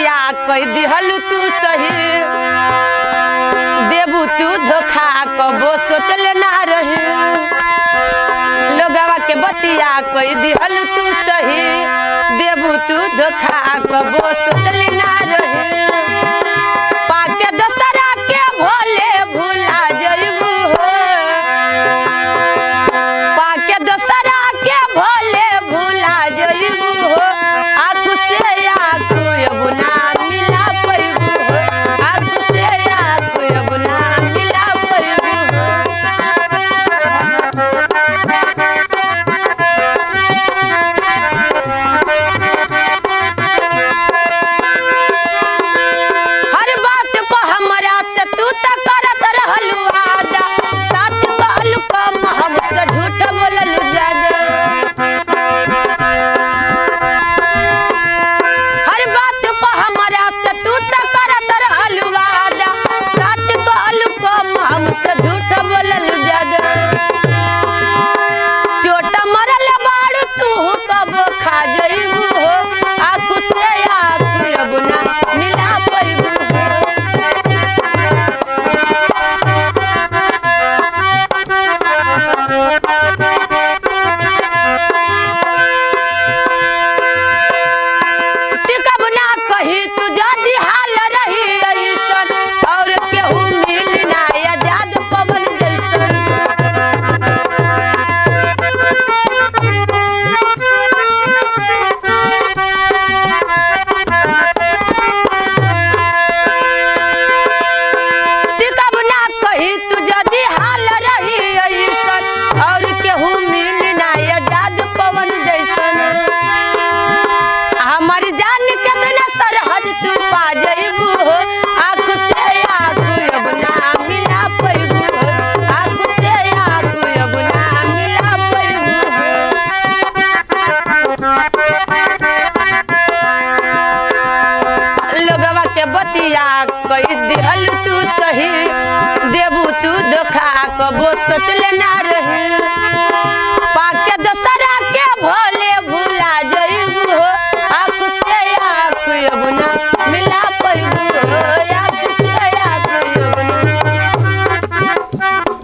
बतिया कह दिहल तू सही देबू तू धोखा कबो सोचले ना रही लोगवा के बतिया कह दिहल तू सही देबू तू धोखा कबो सोचले ना रही पाके दसरा के भोले भुला जइबू हो पाके दसरा के भोले भुला जइबू हो आँख से आँख अब ना मिला पैबू हो आँख से आँख अब ना मिला पैबू हो हर बात पर हमरा से तू त करत रहलू वादा सच कहलू कम हमसे झूठ बोललू ज्यादा हर बात पर हमरा से तू त करत रहलू वादा सच कहलू कम हमसे झूठ बोललू ज्यादा चोट मरल बाड़ू तू कब खा जइबू हो आँख से आँख अब ना मिला पैबू हो टिकब ना कही तू जदी हाल रही ऐसन और केहू मिल ना आजाद पवन जैसन टिकब ना कही तू जदी हाल रही ऐसन और केहू मिल ना आजाद पवन जैसन हमर जान के दुनिया सरहद तू पा जइबू हो आँख से आँख अब ना मिला पैबू हो आँख से आँख अब ना मिला पैबू हो लोगवा के बतिया कह दिहल तू सही देबू तू धोखा कबो सोचले ना रही पाके दसरा